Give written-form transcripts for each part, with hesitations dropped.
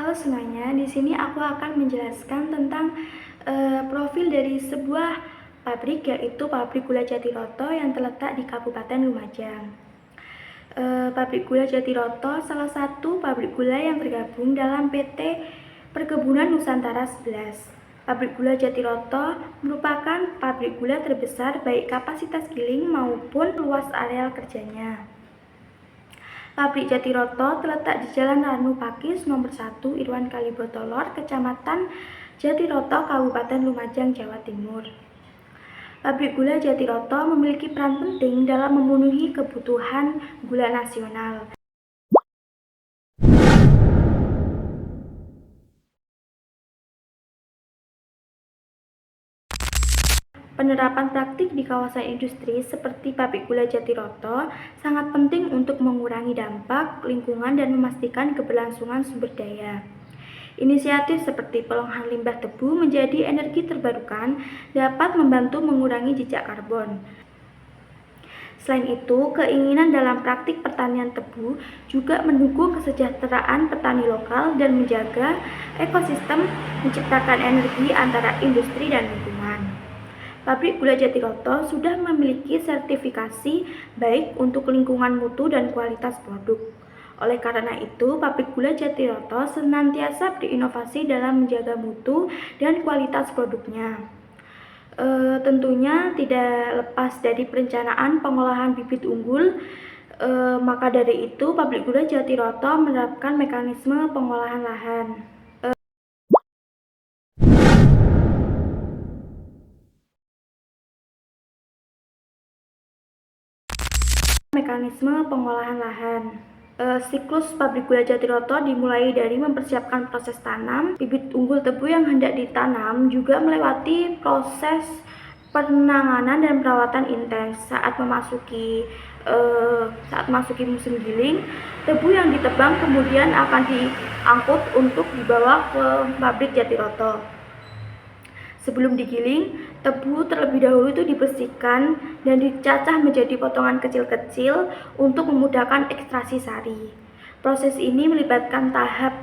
Halo semuanya, di sini aku akan menjelaskan tentang profil dari sebuah pabrik, yaitu Pabrik Gula Jatiroto yang terletak di Kabupaten Lumajang. Pabrik Gula Jatiroto salah satu pabrik gula yang tergabung dalam PT Perkebunan Nusantara 11. Pabrik Gula Jatiroto merupakan pabrik gula terbesar baik kapasitas giling maupun luas areal kerjanya. Pabrik Jatiroto terletak di Jalan Ranu Pakis nomor 1 Irwan Kalibotolor, Kecamatan Jatiroto, Kabupaten Lumajang, Jawa Timur. Pabrik gula Jatiroto memiliki peran penting dalam memenuhi kebutuhan gula nasional. Penerapan praktik di kawasan industri seperti pabrik gula Jatiroto sangat penting untuk mengurangi dampak lingkungan dan memastikan keberlangsungan sumber daya. Inisiatif seperti pengolahan limbah tebu menjadi energi terbarukan dapat membantu mengurangi jejak karbon. Selain itu, keinginan dalam praktik pertanian tebu juga mendukung kesejahteraan petani lokal dan menjaga ekosistem menciptakan energi antara industri dan lingkungan. Pabrik Gula Jatiroto sudah memiliki sertifikasi baik untuk lingkungan mutu dan kualitas produk. Oleh karena itu, Pabrik Gula Jatiroto senantiasa berinovasi dalam menjaga mutu dan kualitas produknya. Tentunya tidak lepas dari perencanaan pengolahan bibit unggul. Maka dari itu, Pabrik Gula Jatiroto menerapkan mekanisme pengolahan lahan. Siklus pabrik gula Jatiroto dimulai dari mempersiapkan proses tanam. Bibit unggul tebu yang hendak ditanam juga melewati proses penanganan dan perawatan intens. Saat memasuki musim giling, tebu yang ditebang kemudian akan diangkut untuk dibawa ke pabrik Jatiroto. Sebelum digiling, tebu terlebih dahulu itu dibersihkan dan dicacah menjadi potongan kecil-kecil untuk memudahkan ekstraksi sari. Proses ini melibatkan tahap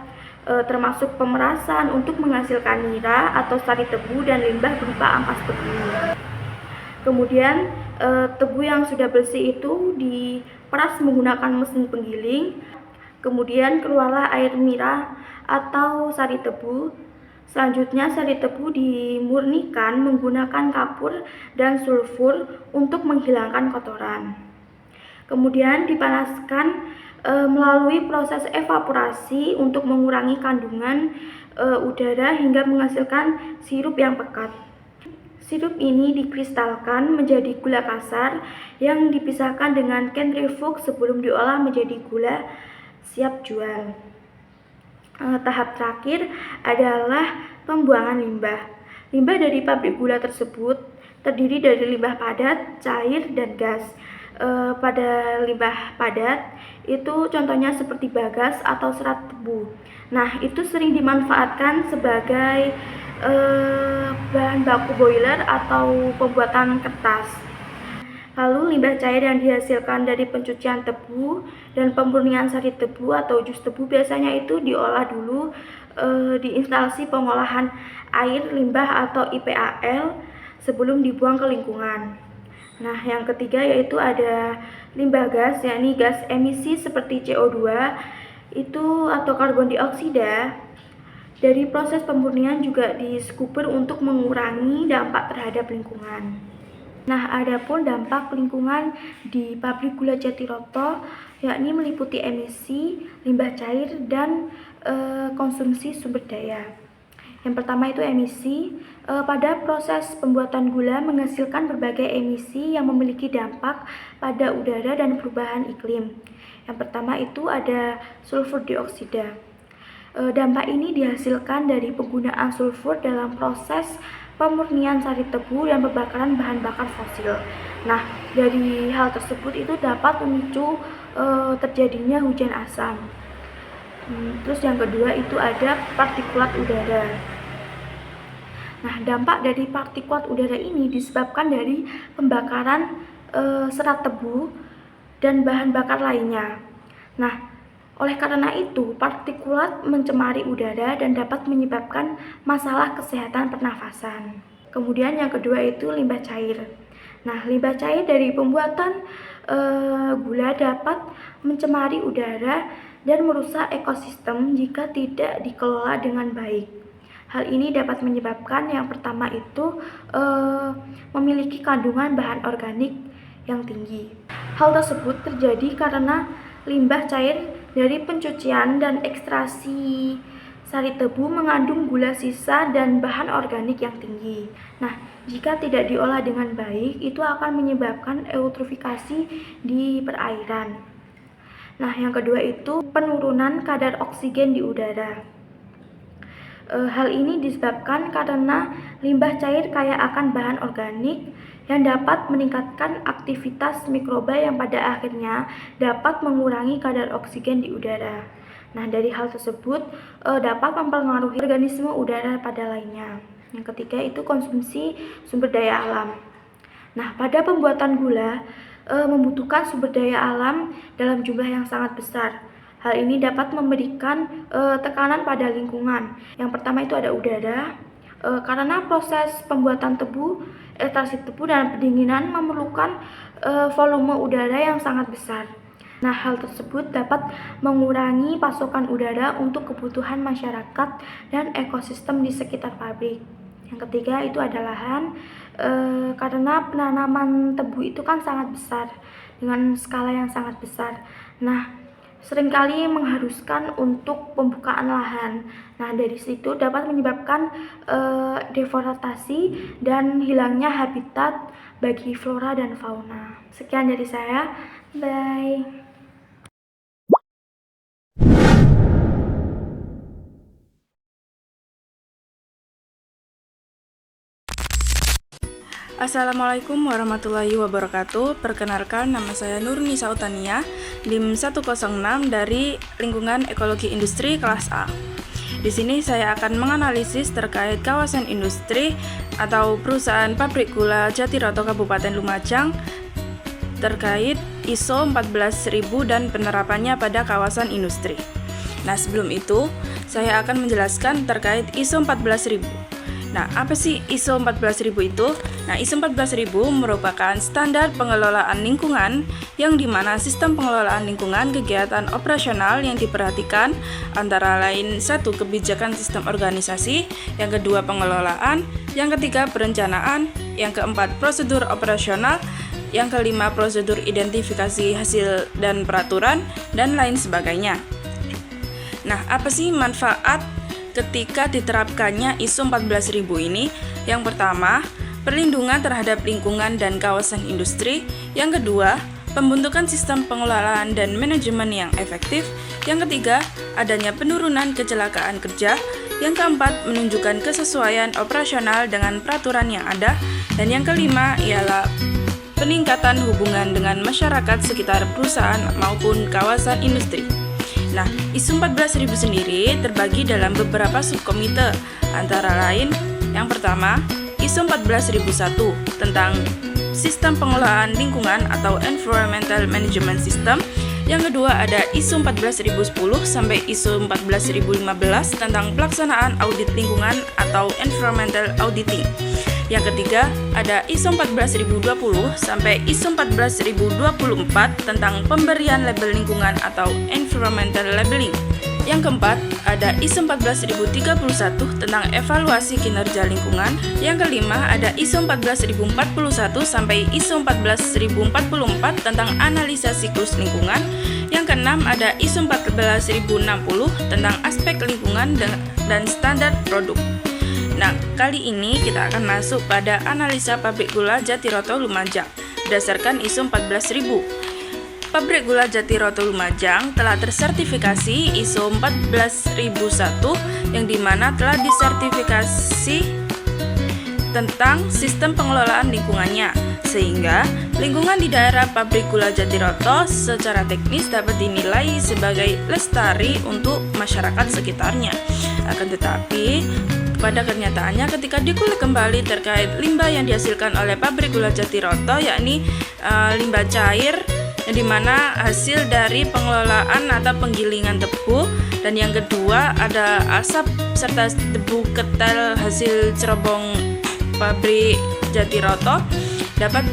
termasuk pemerasan untuk menghasilkan nira atau sari tebu dan limbah berupa ampas tebu. Kemudian tebu yang sudah bersih itu diperas menggunakan mesin penggiling. Kemudian keluarlah air nira atau sari tebu. Selanjutnya sari tebu dimurnikan menggunakan kapur dan sulfur untuk menghilangkan kotoran. Kemudian dipanaskan melalui proses evaporasi untuk mengurangi kandungan udara hingga menghasilkan sirup yang pekat. Sirup ini dikristalkan menjadi gula kasar yang dipisahkan dengan centrifuge sebelum diolah menjadi gula siap jual. Tahap terakhir adalah pembuangan limbah. Limbah dari pabrik gula tersebut terdiri dari limbah padat, cair, dan gas. Pada limbah padat itu contohnya seperti bagas atau serat tebu. Nah, itu sering dimanfaatkan sebagai bahan baku boiler atau pembuatan kertas. Lalu limbah cair yang dihasilkan dari pencucian tebu dan pemurnian sari tebu atau jus tebu biasanya itu diolah dulu di instalasi pengolahan air limbah atau IPAL sebelum dibuang ke lingkungan. Nah, yang ketiga yaitu ada limbah gas, yakni gas emisi seperti CO2 itu atau karbon dioksida. Dari proses pemurnian juga diskuper untuk mengurangi dampak terhadap lingkungan. Nah, adapun dampak lingkungan di pabrik gula Jatiroto yakni meliputi emisi, limbah cair, dan konsumsi sumber daya. Yang pertama itu emisi. Pada proses pembuatan gula menghasilkan berbagai emisi yang memiliki dampak pada udara dan perubahan iklim. Yang pertama itu ada sulfur dioksida. Dampak ini dihasilkan dari penggunaan sulfur dalam proses pemurnian sari tebu dan pembakaran bahan bakar fosil. Nah, dari hal tersebut itu dapat memicu terjadinya hujan asam. Terus yang kedua itu ada partikulat udara. Nah, dampak dari partikulat udara ini disebabkan dari pembakaran serat tebu dan bahan bakar lainnya. Nah, Oleh karena itu, partikulat mencemari udara dan dapat menyebabkan masalah kesehatan pernafasan. Kemudian yang kedua itu limbah cair. Nah, limbah cair dari pembuatan gula dapat mencemari udara dan merusak ekosistem jika tidak dikelola dengan baik. Hal ini dapat menyebabkan yang pertama itu memiliki kandungan bahan organik yang tinggi. Hal tersebut terjadi karena limbah cair dari pencucian dan ekstraksi sari tebu mengandung gula sisa dan bahan organik yang tinggi. Nah, jika tidak diolah dengan baik, itu akan menyebabkan eutrofikasi di perairan. Nah, yang kedua itu penurunan kadar oksigen di udara. Hal ini disebabkan karena limbah cair kaya akan bahan organik yang dapat meningkatkan aktivitas mikroba yang pada akhirnya dapat mengurangi kadar oksigen di udara. Nah, dari hal tersebut dapat mempengaruhi organisme udara pada lainnya. Yang ketiga itu konsumsi sumber daya alam. Nah, pada pembuatan gula membutuhkan sumber daya alam dalam jumlah yang sangat besar. Hal ini dapat memberikan tekanan pada lingkungan. Yang pertama itu ada udara. Karena proses pembuatan tebu, ekstraksi tebu dan pendinginan memerlukan volume udara yang sangat besar. Nah, hal tersebut dapat mengurangi pasokan udara untuk kebutuhan masyarakat dan ekosistem di sekitar pabrik. Yang ketiga itu ada lahan, karena penanaman tebu itu kan sangat besar, dengan skala yang sangat besar. Nah, seringkali mengharuskan untuk pembukaan lahan. Nah, dari situ dapat menyebabkan deforestasi dan hilangnya habitat bagi flora dan fauna. Sekian dari saya. Bye. Assalamualaikum warahmatullahi wabarakatuh. Perkenalkan, nama saya Nurnisa Utania, DIM 106 dari Lingkungan Ekologi Industri kelas A. Di sini saya akan menganalisis terkait kawasan industri atau perusahaan pabrik gula Jatiroto Kabupaten Lumajang terkait ISO 14000 dan penerapannya pada kawasan industri. Nah, sebelum itu saya akan menjelaskan terkait ISO 14000. Nah, apa sih ISO 14000 itu? Nah, ISO 14000 merupakan standar pengelolaan lingkungan yang dimana sistem pengelolaan lingkungan kegiatan operasional yang diperhatikan antara lain satu, kebijakan sistem organisasi, yang kedua pengelolaan, yang ketiga perencanaan, yang keempat prosedur operasional, yang kelima prosedur identifikasi hasil dan peraturan, dan lain sebagainya. Nah, apa sih manfaat ketika diterapkannya ISO 14000 ini? Yang pertama, perlindungan terhadap lingkungan dan kawasan industri. Yang kedua, pembentukan sistem pengelolaan dan manajemen yang efektif. Yang ketiga, adanya penurunan kecelakaan kerja. Yang keempat, menunjukkan kesesuaian operasional dengan peraturan yang ada. Dan yang kelima ialah peningkatan hubungan dengan masyarakat sekitar perusahaan maupun kawasan industri. Nah, ISO 14000 sendiri terbagi dalam beberapa subkomite, antara lain yang pertama, ISO 14001 tentang sistem pengelolaan lingkungan atau Environmental Management System. Yang kedua ada ISO 14010 sampai ISO 14015 tentang pelaksanaan audit lingkungan atau Environmental Auditing. Yang ketiga ada ISO 14020 sampai ISO 14024 tentang pemberian label lingkungan atau Environmental Labeling. Yang keempat ada ISO 14031 tentang evaluasi kinerja lingkungan. Yang kelima ada ISO 14041 sampai ISO 14044 tentang analisa siklus lingkungan. Yang keenam ada ISO 14060 tentang aspek lingkungan dan standar produk. Nah, kali ini kita akan masuk pada analisa pabrik gula Jatiroto Lumajang berdasarkan ISO 14000. Pabrik gula Jatiroto Lumajang telah tersertifikasi ISO 14001 yang dimana telah disertifikasi tentang sistem pengelolaan lingkungannya, sehingga lingkungan di daerah pabrik gula Jatiroto secara teknis dapat dinilai sebagai lestari untuk masyarakat sekitarnya. Akan tetapi pada kenyataannya ketika dikulik kembali terkait limbah yang dihasilkan oleh pabrik gula Jatiroto, yakni limbah cair yang dimana hasil dari pengelolaan atau penggilingan tebu, dan yang kedua ada asap serta debu ketel hasil cerobong pabrik Jatiroto dapat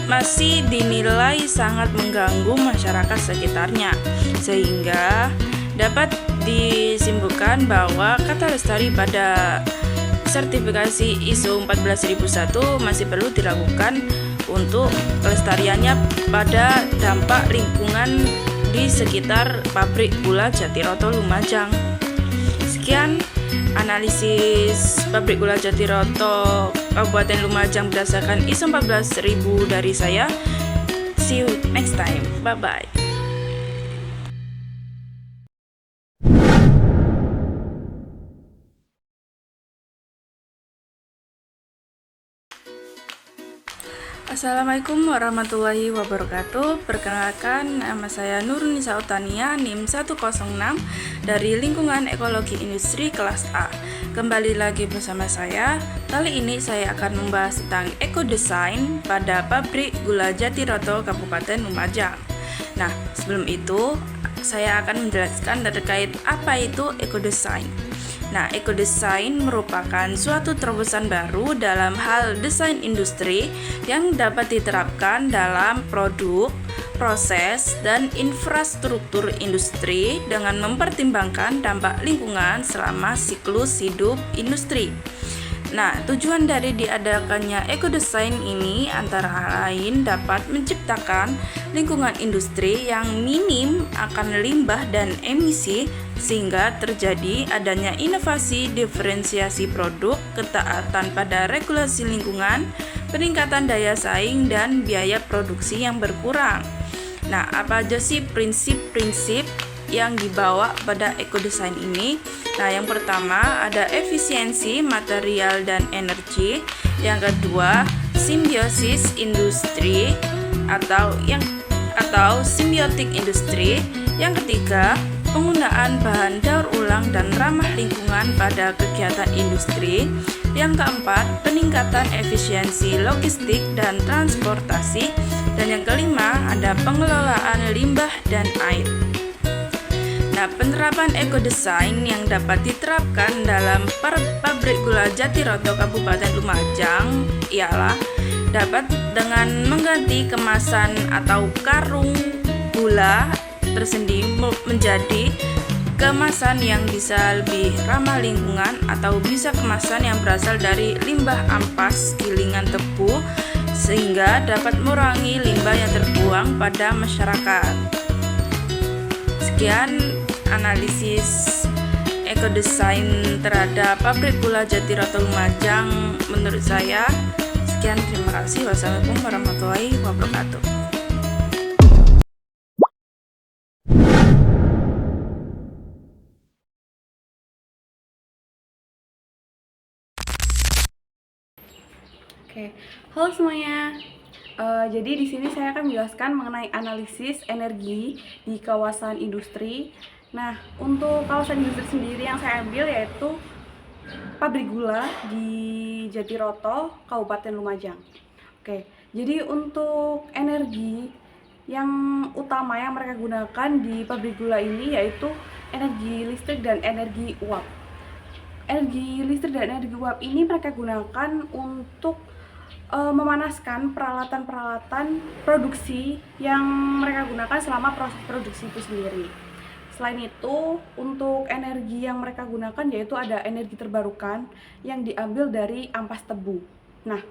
masih dinilai sangat mengganggu masyarakat sekitarnya, sehingga dapat disimpulkan bahwa kata lestari pada sertifikasi ISO 14001 masih perlu dilakukan untuk kelestariannya pada dampak lingkungan di sekitar pabrik gula Jatiroto Lumajang. Sekian analisis pabrik gula Jatiroto Kabupaten Lumajang berdasarkan ISO 14000 dari saya. See you next time. Bye bye. Assalamualaikum warahmatullahi wabarakatuh. Perkenalkan, nama saya Nurni Sautania, NIM 106 dari Lingkungan Ekologi Industri kelas A. Kembali lagi bersama saya. Kali ini saya akan membahas tentang ekodesain pada pabrik gula Jatiroto Kabupaten Lumajang. Nah, sebelum itu saya akan menjelaskan terkait apa itu ekodesain. Nah, ekodesain merupakan suatu terobosan baru dalam hal desain industri yang dapat diterapkan dalam produk, proses, dan infrastruktur industri dengan mempertimbangkan dampak lingkungan selama siklus hidup industri. Nah, tujuan dari diadakannya ekodesain ini antara lain dapat menciptakan lingkungan industri yang minim akan limbah dan emisi, sehingga terjadi adanya inovasi, diferensiasi produk, ketaatan pada regulasi lingkungan, peningkatan daya saing, dan biaya produksi yang berkurang. Nah, apa aja sih prinsip-prinsip yang dibawa pada ekodesain ini? Nah, yang pertama ada efisiensi material dan energi, yang kedua simbiosis industri atau simbiotik industri, yang ketiga penggunaan bahan daur ulang dan ramah lingkungan pada kegiatan industri, yang keempat peningkatan efisiensi logistik dan transportasi, dan yang kelima ada pengelolaan limbah dan air. Nah, penerapan ekodesain yang dapat diterapkan dalam pabrik gula Jatiroto Kabupaten Lumajang ialah dapat dengan mengganti kemasan atau karung gula tersendiri menjadi kemasan yang bisa lebih ramah lingkungan, atau bisa kemasan yang berasal dari limbah ampas gilingan tebu, sehingga dapat mengurangi limbah yang terbuang pada masyarakat. Sekian analisis ekodesain terhadap pabrik gula Jatiroto Lumajang menurut saya. Sekian, terima kasih. Wassalamualaikum warahmatullahi wabarakatuh. Oke, halo semuanya. Jadi di sini saya akan menjelaskan mengenai analisis energi di kawasan industri. Nah, untuk kawasan industri sendiri yang saya ambil yaitu pabrik gula di Jatiroto, Kabupaten Lumajang. Oke, jadi untuk energi yang utama yang mereka gunakan di pabrik gula ini yaitu energi listrik dan energi uap. Energi listrik dan energi uap ini mereka gunakan untuk memanaskan peralatan-peralatan produksi yang mereka gunakan selama proses produksi itu sendiri. Selain itu, untuk energi yang mereka gunakan yaitu ada energi terbarukan yang diambil dari ampas tebu. Nah,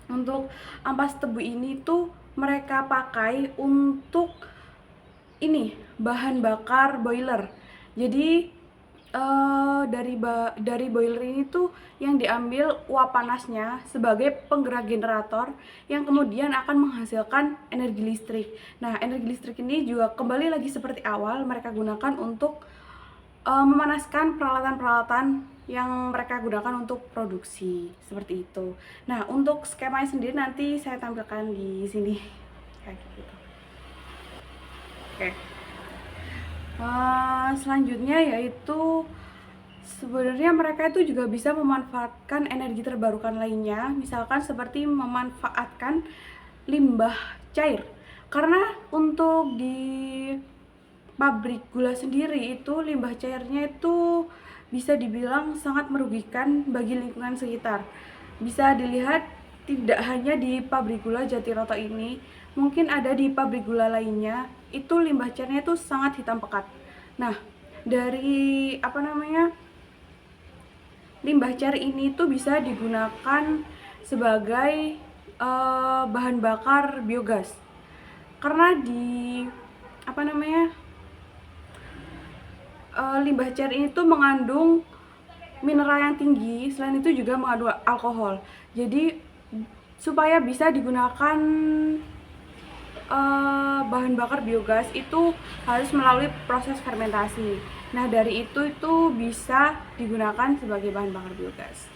untuk ampas tebu ini tuh mereka pakai untuk bahan bakar boiler. Jadi dari boiler ini tuh yang diambil uap panasnya sebagai penggerak generator yang kemudian akan menghasilkan energi listrik. Nah, energi listrik ini juga kembali lagi seperti awal mereka gunakan untuk memanaskan peralatan-peralatan yang mereka gunakan untuk produksi seperti itu. Nah, untuk skemanya sendiri nanti saya tampilkan di sini kayak gitu. Oke. Selanjutnya yaitu sebenarnya mereka itu juga bisa memanfaatkan energi terbarukan lainnya, misalkan seperti memanfaatkan limbah cair. Karena untuk di pabrik gula sendiri itu limbah cairnya itu bisa dibilang sangat merugikan bagi lingkungan sekitar. Bisa dilihat tidak hanya di pabrik gula Jatiroto ini, mungkin ada di pabrik gula lainnya, itu limbah cairnya itu sangat hitam pekat. Nah, dari limbah cair ini tuh bisa digunakan sebagai bahan bakar biogas. Karena di limbah cair ini tuh mengandung mineral yang tinggi, selain itu juga mengandung alkohol. Jadi supaya bisa digunakan bahan bakar biogas itu harus melalui proses fermentasi. Nah, dari itu bisa digunakan sebagai bahan bakar biogas.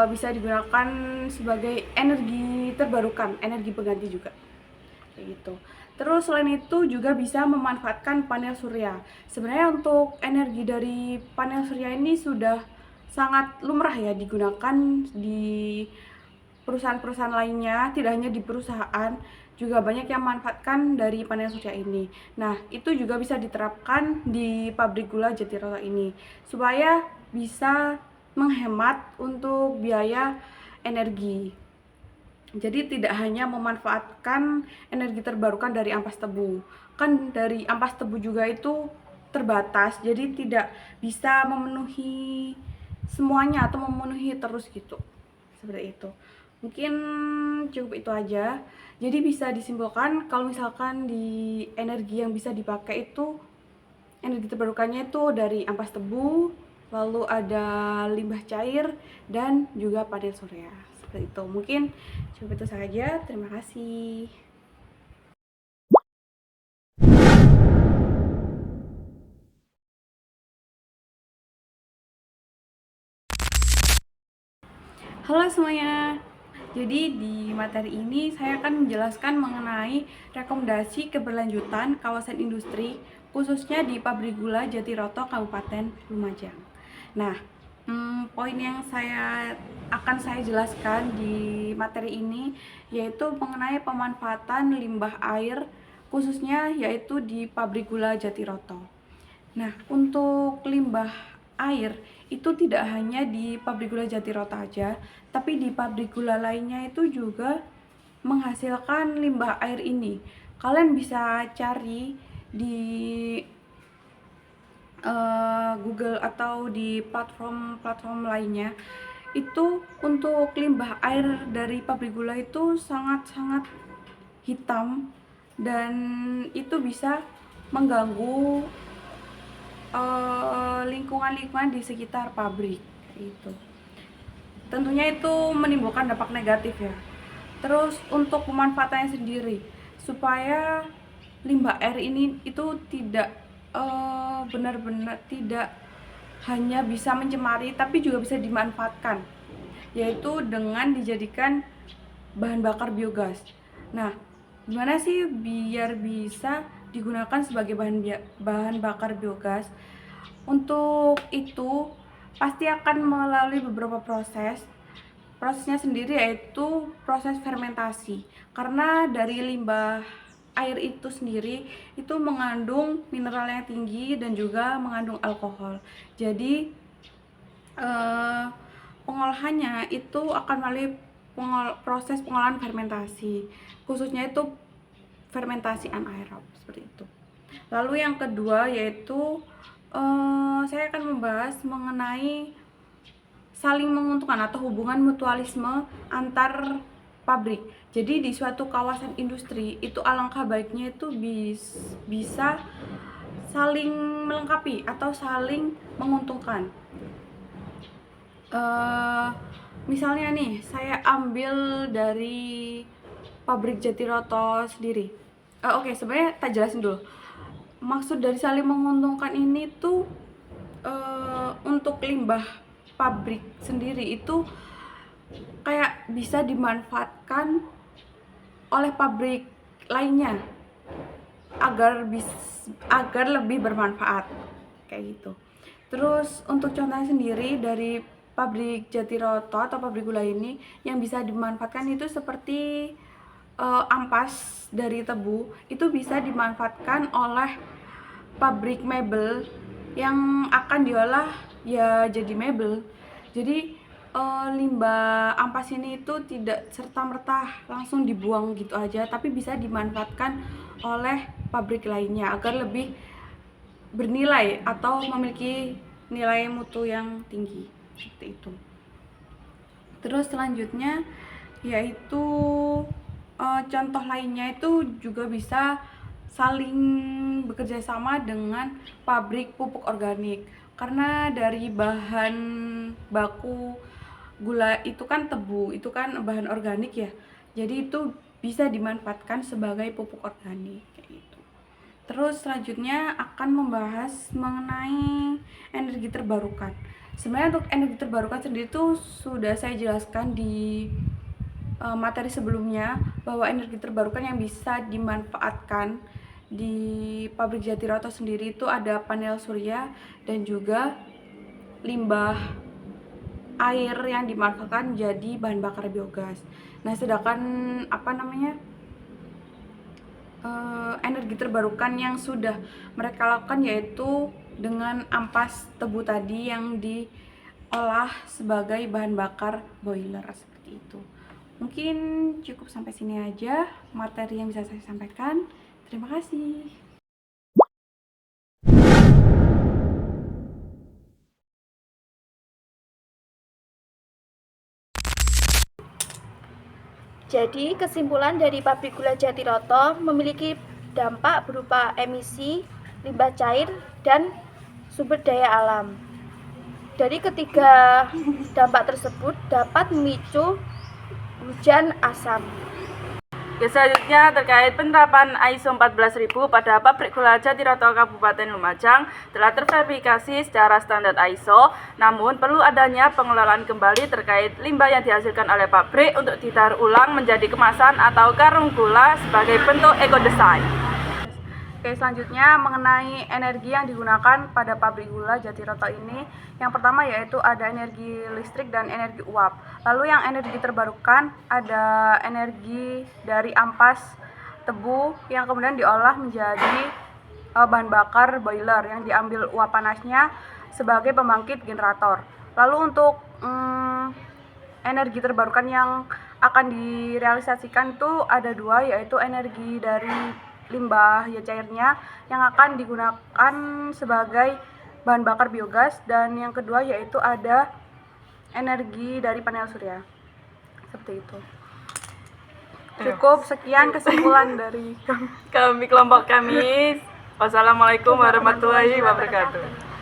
Bisa digunakan sebagai energi terbarukan, energi pengganti juga. Kayak gitu. Terus selain itu juga bisa memanfaatkan panel surya. Sebenarnya untuk energi dari panel surya ini sudah sangat lumrah ya digunakan di perusahaan-perusahaan lainnya, tidak hanya di perusahaan, juga banyak yang memanfaatkan dari panel surya ini. Nah, itu juga bisa diterapkan di pabrik gula Jatiroto ini supaya bisa menghemat untuk biaya energi. Jadi tidak hanya memanfaatkan energi terbarukan dari ampas tebu. Kan dari ampas tebu juga itu terbatas, jadi tidak bisa memenuhi semuanya atau memenuhi terus gitu. Seperti itu. Mungkin cukup itu aja. Jadi bisa disimpulkan kalau misalkan di energi yang bisa dipakai itu energi terbarukannya itu dari ampas tebu, lalu ada limbah cair dan juga panel surya. Seperti itu. Mungkin cukup itu saja. Terima kasih. Halo semuanya. Jadi di materi ini saya akan menjelaskan mengenai rekomendasi keberlanjutan kawasan industri khususnya di pabrik gula Jatiroto Kabupaten Lumajang. Nah, poin yang akan saya jelaskan di materi ini yaitu mengenai pemanfaatan limbah air khususnya yaitu di pabrik gula Jatiroto. Nah, untuk limbah air itu tidak hanya di pabrik gula Jatiroto aja, tapi di pabrik gula lainnya itu juga menghasilkan limbah air ini. Kalian bisa cari di Google atau di platform-platform lainnya. Itu untuk limbah air dari pabrik gula itu sangat-sangat hitam dan itu bisa mengganggu lingkungan-lingkungan di sekitar pabrik itu. Tentunya itu menimbulkan dampak negatif ya. Terus untuk pemanfaatannya sendiri supaya limbah air ini itu tidak benar-benar tidak hanya bisa mencemari tapi juga bisa dimanfaatkan, yaitu dengan dijadikan bahan bakar biogas. Nah, gimana sih biar bisa digunakan sebagai bahan bakar biogas? Untuk itu pasti akan melalui beberapa proses. Prosesnya sendiri yaitu proses fermentasi. Karena dari limbah air itu sendiri itu mengandung mineral yang tinggi dan juga mengandung alkohol. Jadi pengolahannya itu akan melalui proses pengolahan fermentasi, khususnya itu fermentasi anaerob seperti itu. Lalu yang kedua yaitu saya akan membahas mengenai saling menguntungkan atau hubungan mutualisme antar pabrik. Jadi di suatu kawasan industri itu alangkah baiknya itu bisa saling melengkapi atau saling menguntungkan. Misalnya nih, saya ambil dari pabrik Jatiroto sendiri. Oke, sebenarnya tak jelasin dulu. Maksud dari saling menguntungkan ini tuh untuk limbah pabrik sendiri itu kayak bisa dimanfaatkan oleh pabrik lainnya agar lebih bermanfaat kayak gitu. Terus untuk contohnya sendiri dari pabrik Jatiroto atau pabrik gula ini yang bisa dimanfaatkan itu seperti ampas dari tebu itu bisa dimanfaatkan oleh pabrik mebel yang akan diolah ya jadi mebel. Jadi limbah ampas ini itu tidak serta-merta langsung dibuang gitu aja, tapi bisa dimanfaatkan oleh pabrik lainnya agar lebih bernilai atau memiliki nilai mutu yang tinggi seperti itu. Terus selanjutnya yaitu contoh lainnya itu juga bisa saling bekerja sama dengan pabrik pupuk organik, karena dari bahan baku gula itu kan tebu, itu kan bahan organik ya, jadi itu bisa dimanfaatkan sebagai pupuk organik kayak gitu. Terus selanjutnya akan membahas mengenai energi terbarukan. Sebenarnya untuk energi terbarukan sendiri itu sudah saya jelaskan di materi sebelumnya, bahwa energi terbarukan yang bisa dimanfaatkan di pabrik Jatiroto sendiri itu ada panel surya dan juga limbah air yang dimanfaatkan jadi bahan bakar biogas. Nah, sedangkan energi terbarukan yang sudah mereka lakukan yaitu dengan ampas tebu tadi yang diolah sebagai bahan bakar boiler seperti itu. Mungkin cukup sampai sini aja materi yang bisa saya sampaikan. Terima kasih. Jadi, kesimpulan dari pabrik gula Jatiroto memiliki dampak berupa emisi, limbah cair, dan sumber daya alam. Dari ketiga dampak tersebut dapat memicu hujan asam. Selanjutnya terkait penerapan ISO 14000 pada pabrik gula Jatiroto Kabupaten Lumajang telah terverifikasi secara standar ISO, namun perlu adanya pengelolaan kembali terkait limbah yang dihasilkan oleh pabrik untuk ditaruh ulang menjadi kemasan atau karung gula sebagai bentuk eco-design. Oke, selanjutnya mengenai energi yang digunakan pada pabrik gula Jatiroto ini, yang pertama yaitu ada energi listrik dan energi uap. Lalu yang energi terbarukan ada energi dari ampas tebu yang kemudian diolah menjadi bahan bakar boiler yang diambil uap panasnya sebagai pembangkit generator. Lalu untuk energi terbarukan yang akan direalisasikan itu ada dua, yaitu energi dari limbah ya cairnya yang akan digunakan sebagai bahan bakar biogas, dan yang kedua yaitu ada energi dari panel surya. Seperti itu. Cukup sekian kesimpulan dari Kami kelompok kami. Wassalamualaikum warahmatullahi wabarakatuh.